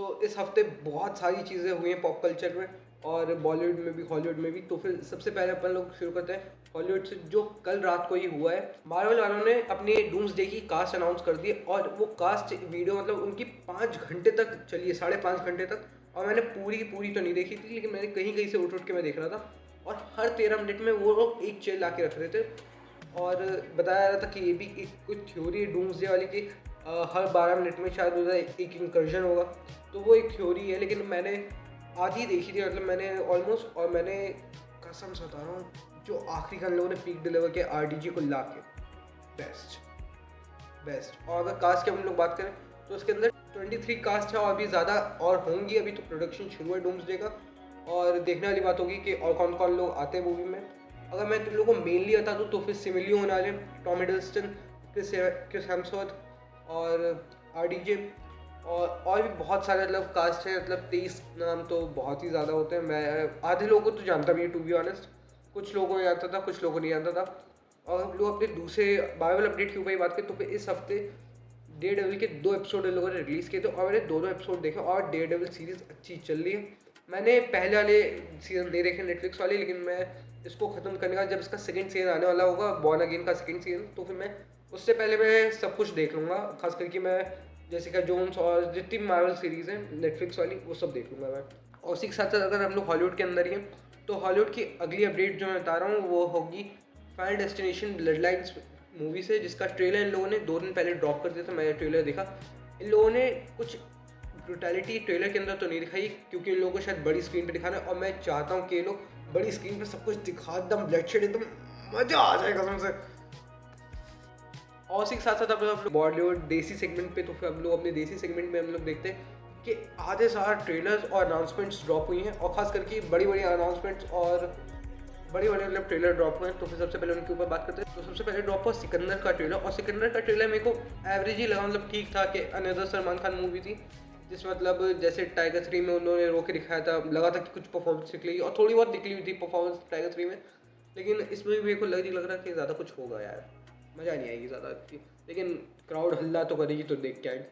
तो इस हफ्ते बहुत सारी चीज़ें हुई हैं पॉप कल्चर में, और बॉलीवुड में भी हॉलीवुड में भी। तो फिर सबसे पहले अपन लोग शुरू करते हैं हॉलीवुड से, जो कल रात को ही हुआ है। मार्वल वालों ने अपनी डूम्सडे की कास्ट अनाउंस कर दी, और वो कास्ट वीडियो मतलब उनकी 5 घंटे तक चली है, 5.5 घंटे तक। और मैंने पूरी की पूरी तो नहीं देखी थी, लेकिन मैंने कहीं कहीं से उठ के मैं देख रहा था। और हर 13 मिनट में वो लोग एक चेयर ला के रख रहे थे, और बताया जा रहा था कि ये भी एक कुछ थ्योरी है डूम्सडे वाली की, हर 12 मिनट में शायद उधर एक इंकर्जन होगा। तो वो एक थ्योरी है, लेकिन मैंने आधी देखी थी, मतलब मैंने ऑलमोस्ट। और मैंने कसम से बता रहा हूँ, जो आखिरी का लोगों ने पीक डिलीवर किया आरडीजे को ला के, बेस्ट बेस्ट। और अगर कास्ट की हम लोग बात करें तो उसके अंदर 23 कास्ट है, और अभी ज़्यादा और होंगी। अभी तो प्रोडक्शन शुरू है डूम्सडे का, और देखने वाली बात होगी कि और कौन कौन लोग आते हैं मूवी में। अगर मैं तुम लोगों को मेनली बता दूँ तो फिर सिमिलियो होने वाले, टॉम हिडलस्टन, क्रिस हेम्सवर्थ और आरडीजे, और भी बहुत सारे मतलब कास्ट है। मतलब 23 नाम तो बहुत ही ज़्यादा होते हैं। मैं आधे लोगों को तो जानता भी, टू बी ऑनेस्ट। कुछ लोगों को जानता था, कुछ लोगों को नहीं जानता था। और हम लोग अपने दूसरे बाइबल अपडेट के ऊपर ही बात करें तो फिर इस हफ्ते डे डेविल के 2 एपिसोड इन लोगों ने रिलीज़ किए थे, और मैंने दोनों एपिसोड देखे। और डे डेविल सीरीज़ अच्छी चल रही है। मैंने पहले वाले सीज़न नहीं देखे नेटफ्लिक्स वाले, लेकिन मैं इसको ख़त्म करने का, जब इसका सेकंड सीज़न आने वाला होगा, बॉर्न अगेन का सेकंड सीज़न, तो फिर मैं उससे पहले मैं सब कुछ देख लूँगा। खास करके मैं जेसिका जोन्स और जितनी मार्वल सीरीज़ हैं नेटफ्लिक्स वाली, वो सब देख लूँगा मैं। और उसी के साथ साथ अगर हम लोग हॉलीवुड के अंदर ही हैं, तो हॉलीवुड की अगली अपडेट जो मैं बता रहा हूँ वो होगी final destination blood lines movie से, जिसका ट्रेलर इन लोगों ने 2 दिन पहले ड्रॉप कर दिया था। मैंने ट्रेलर देखा। इन लोगों ने कुछ ब्रूटैलिटी ट्रेलर के अंदर तो नहीं दिखाई, क्योंकि इन लोगों को शायद बड़ी स्क्रीन पे दिखाना है, और मैं चाहता हूँ कि ये लोग बड़ी स्क्रीन पे सब कुछ दिखा, एकदम ब्लडशेड, एकदम मज़ा आ जाए कसम से। और उसी के साथ साथ अब लोग बॉलीवुड देसी सेगमेंट पे, तो फिर हम लोग अपने देसी सेगमेंट में हम लोग देखते हैं कि आधे सारे ट्रेलर्स और अनाउंसमेंट्स ड्रॉप हुई हैं, और खास करके बड़ी बड़ी अनाउंसमेंट्स और बड़ी बड़ी मतलब ट्रेलर ड्रॉप हुए हैं। तो फिर सबसे पहले उनके ऊपर बात करते हैं। तो सबसे पहले ड्रॉप हुआ सिकंदर का ट्रेलर, और सिकंदर का ट्रेलर मेरे को एवरेज ही लगा, मतलब ठीक था कि अनदर सलमान खान मूवी थी, जिसमें मतलब जैसे टाइगर 3 में उन्होंने रो के दिखाया था, लगा था कि कुछ परफॉर्मेंस निकलेगी, और थोड़ी बहुत निकली हुई थी परफॉर्मेंस टाइगर 3 में। लेकिन इसमें भी मेरे को लग रहा कि ज़्यादा कुछ होगा यार, मज़ा नहीं आएगी ज़्यादा अच्छी, लेकिन क्राउड हल्ला तो करेगी, तो देख के आए।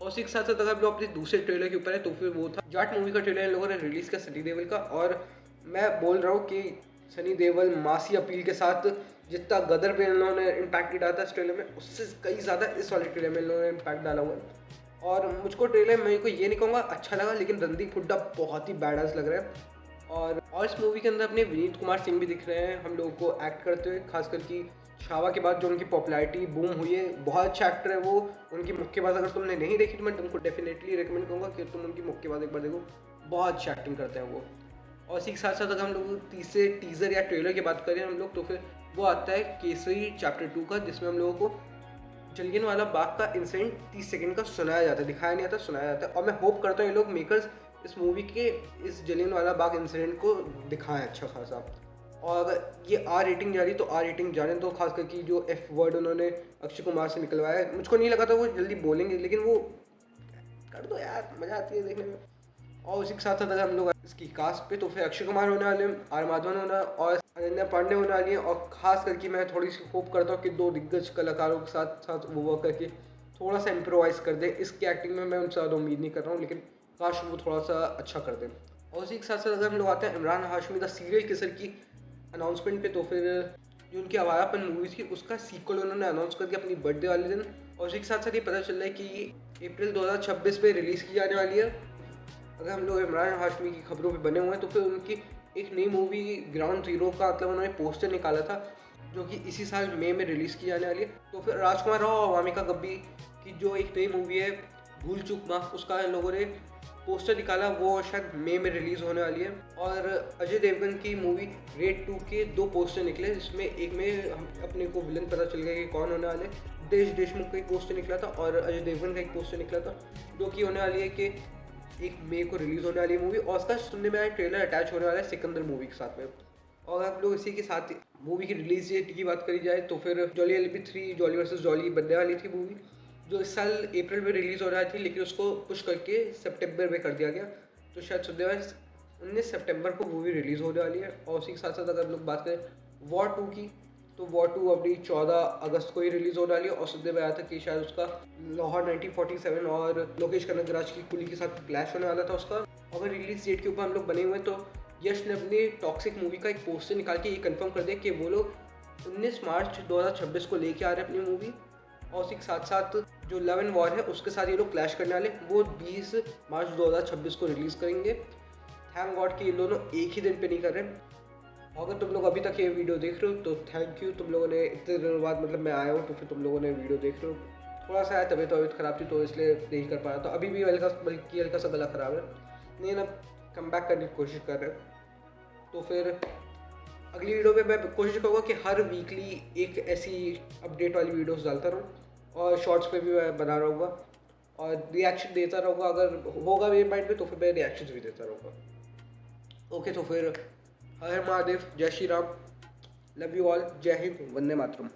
और उसी के साथ साथ अगर हम लोग अपने दूसरे ट्रेलर के ऊपर है, तो फिर वो था जाट मूवी का ट्रेलर इन लोगों ने रिलीज़ किया सनी देओल का। और मैं बोल रहा हूँ कि सनी देओल मासी अपील के साथ जितना गदर पे इन लोगों ने इम्पैक्ट डाला था इस ट्रेलर में, उससे कई ज़्यादा इस वाले ट्रेलर में इन लोगों ने इम्पैक्ट डाला हुआ है। और मुझको ट्रेलर मेरे को ये नहीं कहूँगा अच्छा लगा, लेकिन रणदीप हुड्डा बहुत ही बैडास लग रहा है। और इस मूवी के अंदर अपने विनीत कुमार सिंह भी दिख रहे हैं हम लोगों को एक्ट करते हुए, खासकर कि छावा के बाद जो उनकी पॉपुलैरिटी बूम हुई है। बहुत अच्छा एक्टर है वो। उनकी मुक्केबाज अगर तुमने नहीं देखी तो मैं तुमको डेफिनेटली रिकमेंड करूँगा कि तुम उनकी मुक्केबाज एक बार देखो, बहुत अच्छी एक्टिंग करते हैं वो। और इसी के साथ साथ अगर हम लोग तीसरे टीज़र या ट्रेलर की बात करें हम लोग, तो फिर वो आता है केसरी चैप्टर 2 का, जिसमें हम लोगों को जलियांवाला बाग का इंसिडेंट 30 सेकंड का सुनाया जाता है, दिखाया नहीं आता, सुनाया जाता है। और मैं होप करता हूँ ये लोग मेकर्स इस मूवी के इस जलियांवाला बाग इंसिडेंट को दिखाएं अच्छा खासा। और अगर ये आर रेटिंग जा रही तो आर रेटिंग जाने तो, खास करके जो एफ वर्ड उन्होंने अक्षय कुमार से निकलवाया है, मुझको नहीं लगा था वो जल्दी बोलेंगे, लेकिन वो कर दो यार, मज़ा आती है देखने में। और उसी के साथ साथ अगर हम लोग इसकी कास्ट पे, तो फिर अक्षय कुमार होने वाले हैं, आर माधवन होना, और अनन्या पांडे होने वाली है। और ख़ास करके मैं थोड़ी सी होप करता हूँ कि 2 दिग्गज कलाकारों के साथ साथ वो वर्क करके थोड़ा सा इम्प्रोवाइज कर दें। इसकी एक्टिंग में मैं उनसे ज़्यादा उम्मीद नहीं कर रहा हूँ, लेकिन काश वो थोड़ा सा अच्छा कर दें। और उसी के साथ साथ अगर हम लोग आते हैं Imran Hashmi the serial kisser की अनाउंसमेंट पे, तो फिर जो उनकी आवारापन मूवी थी उसका सीक्वल उन्होंने अनाउंस कर दिया अपनी बर्थडे वाले दिन। और उसी के साथ साथ ये पता चल रहा है कि ये अप्रैल 2026 में रिलीज़ की जाने वाली है। अगर हम लोग इमरान हाशमी की खबरों पे बने हुए हैं, तो फिर उनकी एक नई मूवी ग्राउंड ज़ीरो का मतलब उन्होंने पोस्टर निकाला था, जो कि इसी साल मई में रिलीज़ की जाने वाली है। तो फिर राजकुमार राव और वामिका गब्बी की जो एक नई मूवी है भूल चूक माफ, उसका इन लोगों ने पोस्टर निकाला, वो शायद मई में रिलीज़ होने वाली है। और अजय देवगन की मूवी रेड 2 के 2 पोस्टर निकले, जिसमें एक में हम अपने को विलन पता चल गया कि कौन होने वाले। देश देशमुख का एक पोस्टर निकला था, और अजय देवगन का एक पोस्टर निकला था, जो कि होने वाली है कि 1 मई को रिलीज़ होने वाली मूवी। और उसका सुनने में आया ट्रेलर अटैच होने वाला है सिकंदर मूवी के साथ में। और आप लोग इसी के साथ मूवी की रिलीज डेट की बात करी जाए, तो फिर jolly LP3 jolly versus jolly बनने वाली थी मूवी, जो इस साल अप्रैल में रिलीज़ हो रहा थी, लेकिन उसको पुश करके सितंबर में कर दिया गया। तो शायद सुनने में 19 सितंबर को मूवी रिलीज़ होने वाली है। और उसी के साथ साथ अगर हम लोग बात करें वॉर 2 की, तो वॉर 2 अभी 14 अगस्त को ही रिलीज़ होने वाली है और सुनने में आया था कि शायद उसका लाहौर 1947 और लोकेश कनगराज की कुली के साथ क्लैश होने वाला था उसका। अगर रिलीज डेट के ऊपर हम लोग बने हुए हैं तो यश ने अपनी टॉक्सिक मूवी का एक पोस्टर निकाल के ये कंफर्म कर दिया कि वो लोग 19 मार्च 2026 को लेके आ रहे हैं अपनी मूवी, और उसी के साथ साथ जो लव एंड वॉर है उसके साथ ये लोग क्लैश करने वाले, वो 20 मार्च 2026 को रिलीज़ करेंगे। थैंक गॉड कि ये दोनों एक ही दिन पे नहीं कर रहे। अगर तुम लोग अभी तक ये वीडियो देख रहे हो तो थैंक यू, तुम लोगों ने इतने दिनों बाद मतलब मैं आया हूँ तो फिर तुम लोगों ने वीडियो देख रहे हो। थोड़ा सा तबीयत ख़राब थी तो इसलिए नहीं कर पाया, तो अभी भी बल्कि हल्का सा गला ख़राब है, नहीं ना कम बैक करने की कोशिश कर रहे हैं। तो फिर अगली वीडियो में मैं कोशिश करूँगा कि हर वीकली एक ऐसी अपडेट वाली वीडियोस डालता रहूँ और शॉर्ट्स पे भी मैं बना रहूँगा और रिएक्शन देता रहूँगा। अगर होगा मेरे माइंड में तो फिर मैं रिएक्शन भी देता रहूँगा। ओके, तो फिर हर हर महादेव, जय Shri Ram, love you all, जय हिंद, वंदे मातरम।